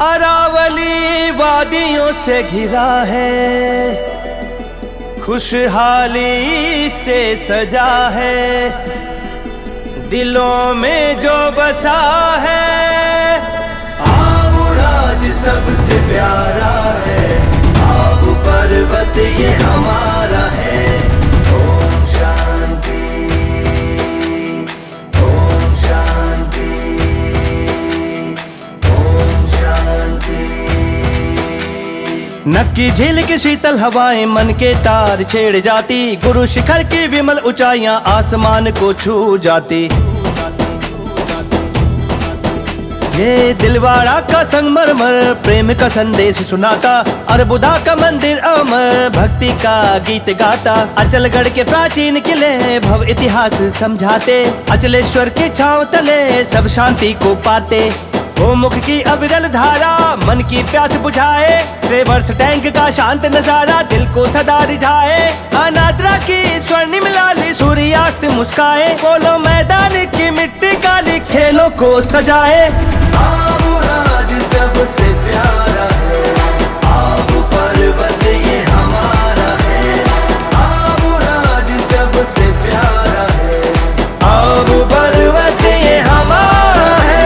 अरावली वादियों से घिरा है, खुशहाली से सजा है, दिलों में जो बसा है। आबू राज सबसे प्यारा है, आबू पर्वत ये हमारा है। ओम शांति, ओम शांति, ओम शांति। नक्की झील की शीतल हवाएं मन के तार छेड़ जाती, गुरु शिखर की विमल ऊंचाइयां आसमान को छू जाती। ये दिलवाड़ा का संगमरमर प्रेम का संदेश सुनाता, अरबुदा का मंदिर अमर भक्ति का गीत गाता। अचलगढ़ के प्राचीन किले भव इतिहास समझाते, अचलेश्वर की छांव तले सब शांति को पाते। गोमुख की अविरल धारा मन की प्यास बुझाए, ट्रेवर्स टैंक का शांत नजारा दिल को सदा रिझाए। अनाद्रा की स्वर्णिम लाली सूर्यास्त मुस्काए, बोलो मैदान की मिट्टी काली खेलों को सजाए। आबू राज सबसे प्यारा है, आबू पर्वत ये हमारा है। आबू राज सबसे प्यारा है, आबू पर्वत ये हमारा है।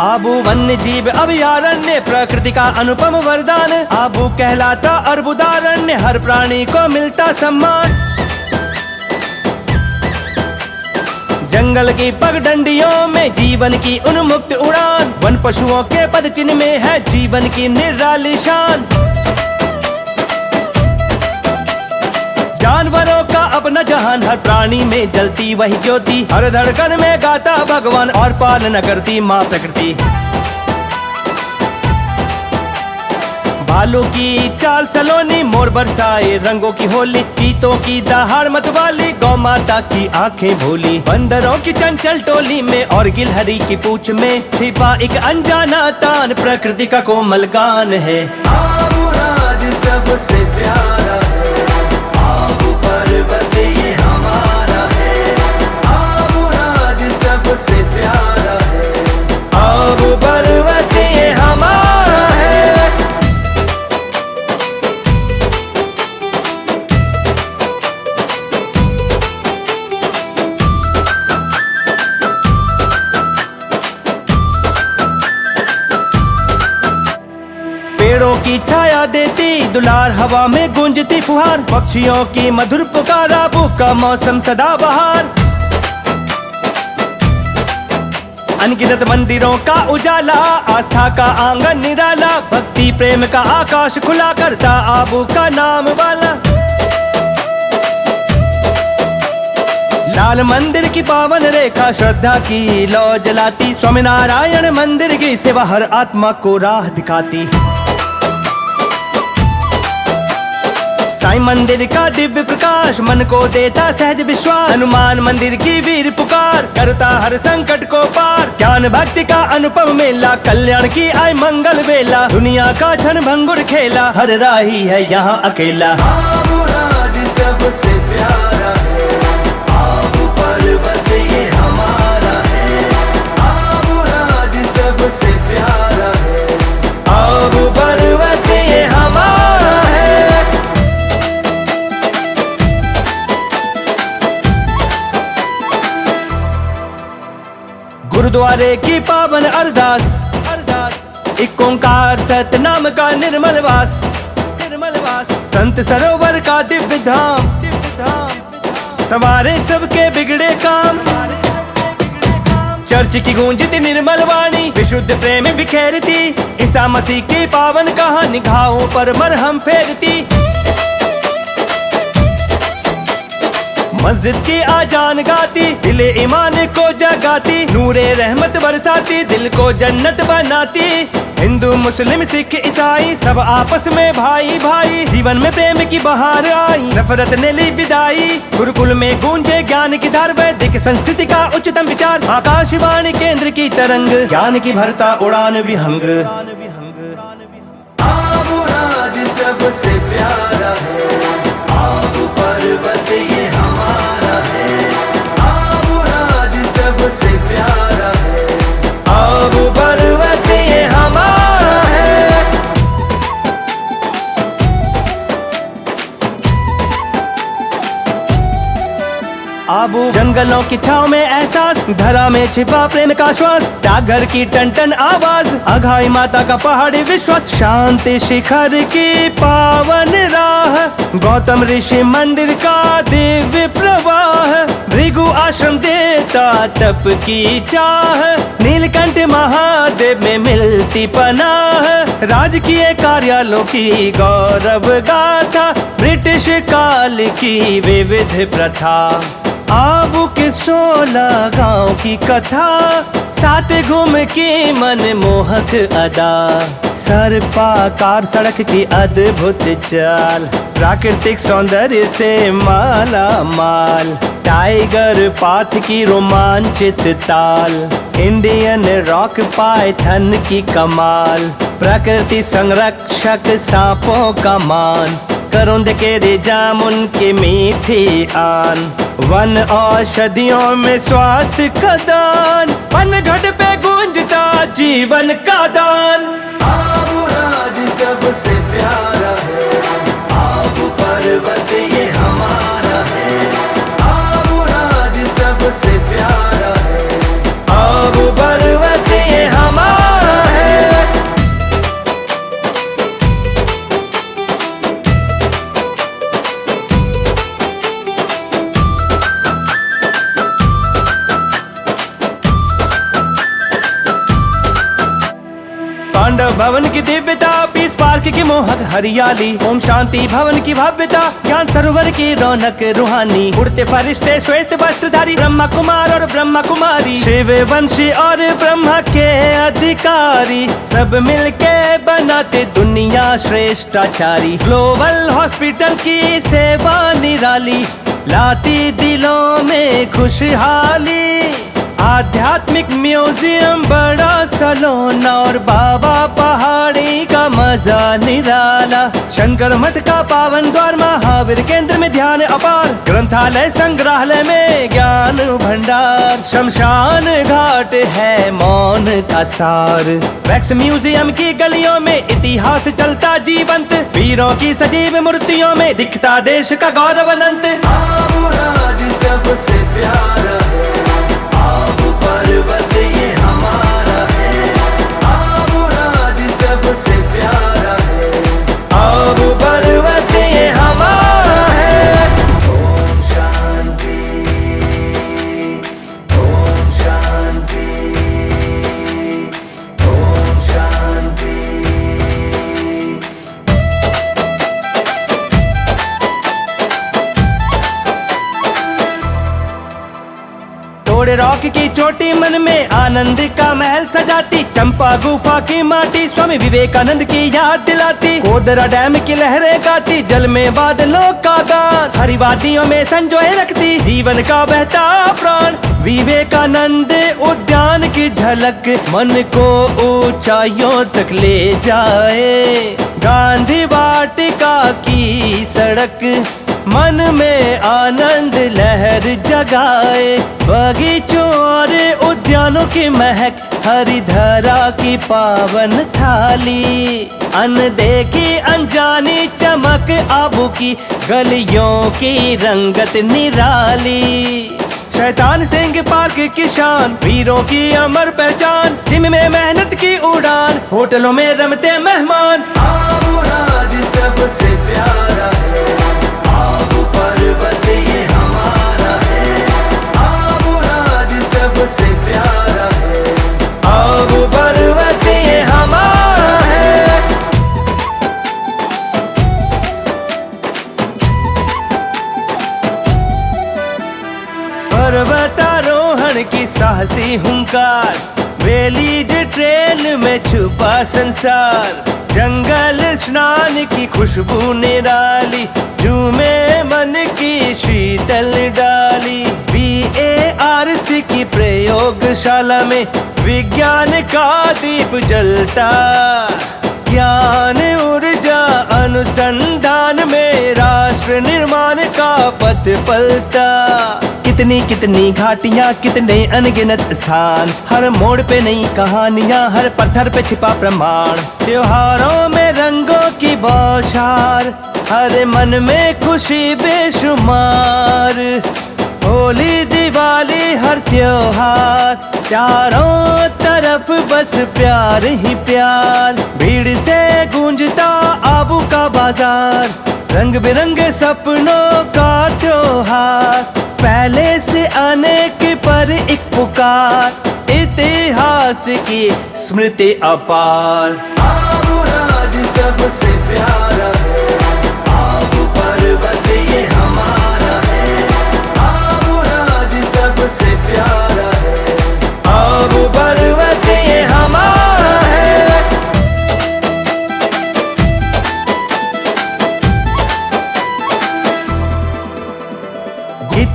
आबू वन्य जीव अभयारण्य प्रकृति का अनुपम वरदान, आबू कहलाता अर्बुदारण्य हर प्राणी को मिलता सम्मान। जंगल की पगडंडियों में जीवन की उन्मुक्त उड़ान, वन पशुओं के पद चिन्ह में है जीवन की निराली शान। जानवरों का अपना जहान, हर प्राणी में जलती वही ज्योति, हर धड़कन में गाता भगवान और पालना करती माँ प्रकृति। भालू की चाल सलोनी, मोर बरसाए रंगों की होली, चीतों की दहाड़ मतवाली, गौ माता की आंखें भोली। बंदरों की चंचल टोली में और गिलहरी की पूंछ में छिपा एक अनजाना तान प्रकृति का कोमल गान है। आबू राज सबसे प्यारा है, आबू पर्वत ये हमारा है। आबू राज सबसे प्यारा है, आबू पर्वत ये हमारा है। पेड़ों की छाया देती दुलार, हवा में गूंजती फुहार, पक्षियों की मधुर पुकार, आबू का मौसम सदा बहार। अनगिनत मंदिरों का उजाला, आस्था का आंगन निराला, भक्ति प्रेम का आकाश खुला करता आबू का नाम वाला। लाल मंदिर की पावन रेखा श्रद्धा की लौ जलाती, स्वामीनारायण मंदिर की सेवा हर आत्मा को राह दिखाती। साईं मंदिर का दिव्य प्रकाश मन को देता सहज विश्वास, हनुमान मंदिर की वीर पुकार करता हर संकट को पार। ज्ञान भक्ति का अनुपम मेला, कल्याण की आय मंगल बेला, दुनिया का क्षण भंगुर खेला हर राही है यहाँ अकेला। आबू राज सबसे प्यारा है, आबू पर्वत ये हमारा है। आबू राज सबसे प्यारा है, आबू पर्वत ये हमारा है। गुरुद्वारे की पावन अरदास, एक ओंकार सतनाम का निर्मल वास, संत सरोवर का दिव्य धाम, सवारे सबके बिगड़े काम। चर्च की गूंजती निर्मल वाणी, विशुद्ध प्रेम बिखेरती, ईसा मसीह की पावन कहानी घावों पर मरहम फेरती। मस्जिद की आजान गाती, दिले ईमान को जगाती, नूरे रहमत बरसाती, दिल को जन्नत बनाती। हिंदू मुस्लिम सिख ईसाई सब आपस में भाई भाई, जीवन में प्रेम की बहार आई, नफरत ने ली विदाई। गुरुकुल में गूंजे ज्ञान की धार, वैदिक संस्कृति का उच्चतम विचार, आकाशवाणी केंद्र की तरंग, ज्ञान की भरता उड़ान विहंग। आबू राज सबसे प्यारा है, आबू पर्वत ये हमारा है। सबसे प्यारा है, आबू पर्वत ये हमारा है। आबू जंगलों की छाव में एहसास, धरा में छिपा प्रेम का श्वास, डाकघर की टन टन आवाज, अघाई माता का पहाड़ी विश्वास, शांति शिखर की पावन राह, गौतम ऋषि मंदिर का दिव्य प्रवाह, भृगु आश्रम देता तप की चाह, नीलकंठ महादेव में मिलती पनाह, राजकीय कार्यालयों की गौरव गाथा, ब्रिटिश काल की विविध प्रथा, आबू के 16 गांव की कथा, साथ घूम के मन मोहक अदा, सर्पाकार सड़क की अद्भुत चाल, प्राकृतिक सौंदर्य से माला माल, टाइगर पाथ की रोमांचित ताल, इंडियन रॉक पाइथन की कमाल, प्रकृति संरक्षक सांपों का मान, करोंद के जामुन के मीठी आन, वन औषधियों में स्वास्थ्य का दान, पनघट पे गूंजता जीवन का दान। आबू राज सबसे प्यारा है, आबू पर्वत ये हमारा है, आबू राज सबसे प्यारा है, आबू पर्वत ये हमारा है। पांडव भवन की दिव्यता, पीस पार्क की मोहक हरियाली, ओम शांति भवन की भव्यता, ज्ञान सरोवर की रौनक रूहानी, उड़ते फरिश्ते श्वेत वस्त्रधारी, ब्रह्मा कुमार और ब्रह्मा कुमारी, शिव वंशी और ब्रह्मा के अधिकारी, सब मिलके बनाते दुनिया श्रेष्ठाचारी, ग्लोबल हॉस्पिटल की सेवा निराली, लाती दिलों में खुशहाली, आध्यात्मिक म्यूजियम बड़ा सलोना और बाबा पहाड़ी का मजा निराला, शंकर मठ का पावन द्वार, महावीर केंद्र में ध्यान अपार, ग्रंथालय संग्रहालय में ज्ञान भंडार, शमशान घाट है मौन का सार, वैक्स म्यूजियम की गलियों में इतिहास चलता जीवंत, वीरों की सजीव मूर्तियों में दिखता देश का गौरव अनंत। आबू राज सबसे प्यारा है, आबू पर्वत ये हमारा है, आबू राज सबसे प्यारा है, आबू पर्वत ये हमारा है। ओम शांति, ओम शांति, ओम शांति। तोड़े रॉक की चोटी मन में आनंद का महल सजाती, चंपा गुफा की माटी स्वामी विवेकानंद की याद दिलाती, कोदरा डैम की लहरें गाती, जल में बादलों का गान, हरी वादियों में संजोए रखती जीवन का बहता प्राण, विवेकानंद उद्यान की झलक मन को ऊंचाइयों तक ले जाए, गांधी वाटिका की सड़क मन में आनंद लहर जगाए, बगीचों और उद्यानों की महक, हरिधरा की पावन थाली, अनदेखी अनजानी चमक आबू की गलियों की रंगत निराली, शैतान सिंह पार्क की शान, वीरों की अमर पहचान, जिम में मेहनत की उड़ान, होटलों में रमते मेहमान। आबू राज सबसे प्यारा है, आबू पर्वत ये हमारा है, आबू राज सबसे प्यारा है, आबू पर्वत ये हमारा है। पर्वतारोहण की साहसी हुंकार, वेलीज ट्रेल में छुपा संसार, जंगल स्नान की खुशबू निराली, झूमे मन की शीतल डाली, VARC की प्रयोगशाला में विज्ञान का दीप जलता, ज्ञान ऊर्जा अनुसंधान में राष्ट्र निर्माण का पथ पलता, कितनी कितनी घाटियां, कितने अनगिनत स्थान, हर मोड़ पे नई कहानियां, हर पत्थर पे छिपा प्रमाण। त्योहारों में रंगों की बौछार, हर मन में खुशी बेशुमार। होली दिवाली हर त्योहार, चारों तरफ बस प्यार ही प्यार। भीड़ से गूंजता आबू का बाजार, रंग बिरंगे सपनों का त्योहार। पहले से अनेक पर एक पुकार, इतिहास की स्मृति अपार। आबू राज सबसे प्यारा है, आबू पर्वत ये हमारा है। आबू राज सबसे प्यारा है, आबू पर्वत ये हमारा है।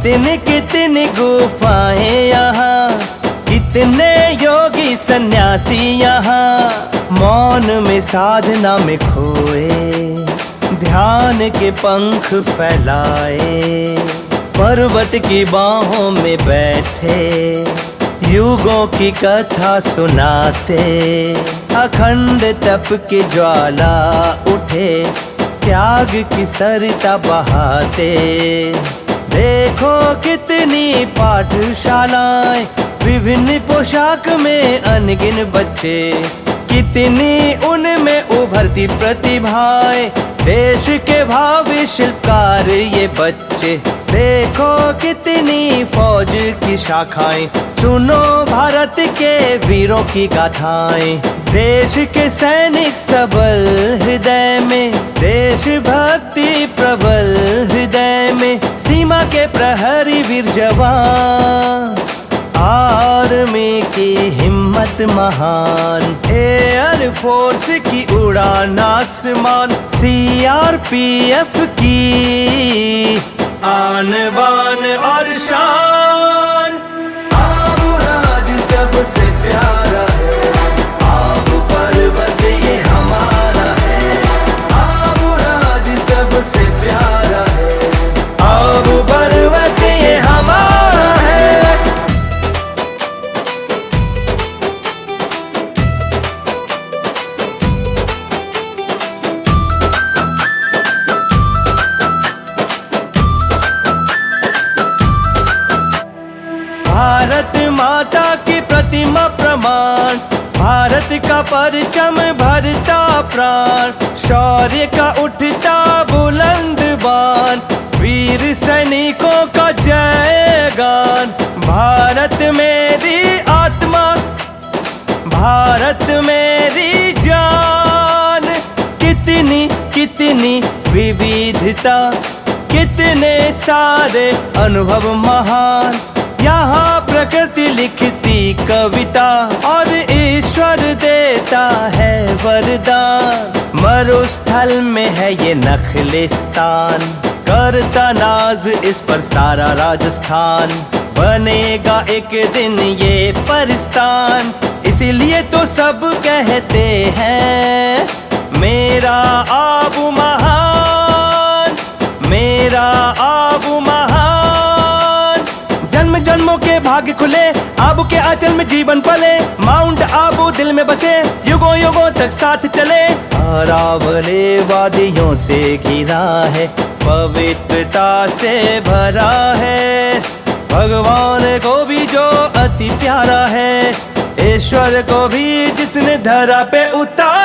कितने कितने गुफाएं यहाँ, कितने योगी सन्यासी यहाँ, मौन में साधना में खोए, ध्यान के पंख फैलाए। पर्वत की बाहों में बैठे, युगों की कथा सुनाते। अखंड तप की ज्वाला उठे, त्याग की सरिता बहाते। देखो कितनी पाठशालाएं, विभिन्न पोशाक में अनगिन बच्चे, कितनी उनमें उभरती प्रतिभाएं। देश के भावी शिल्पकार ये बच्चे, देखो कितनी फौज की शाखाएं, सुनो भारत के वीरों की गाथाएं। देश के सैनिक सबल हृदय में, देशभक्ति प्रबल हृदय में। सीमा के प्रहरी वीर जवान, आर्मी की हिम्मत महान। एयर फोर्स की उड़ान आसमान, CRPF की आन बान और शान। आबू राज सबसे प्यारा है, आबू पर्वत ये हमारा है। आबू राज सबसे प्यारा है, आबू पर्वत ये हमारा है। भारत माता की प्रतिमा प्रमाण, भारत का परचम भरता प्राण। शौर्य का उठता बुलंद बाण, वीर सैनिकों का जय गान। भारत मेरी आत्मा, भारत मेरी जान। कितनी कितनी विविधता, कितने सारे अनुभव महान। यहाँ प्रकृति लिखती कविता, और ईश्वर देता है वरदान। मरुस्थल में है ये नखलिस्तान, करता नाज इस पर सारा राजस्थान। बनेगा एक दिन ये परिस्तान, इसीलिए तो सब कहते हैं मेरा आबू महान, मेरा आबू महान। जन्म जन्मों के भाग्य खुले, आबू के आंचल में जीवन पले। माउंट आबू दिल में बसे, युगों युगों तक साथ चले। अरावली वादियों से घिरा है, पवित्रता से भरा है। भगवान को भी जो अति प्यारा है, ईश्वर को भी जिसने धरा पे उतारा।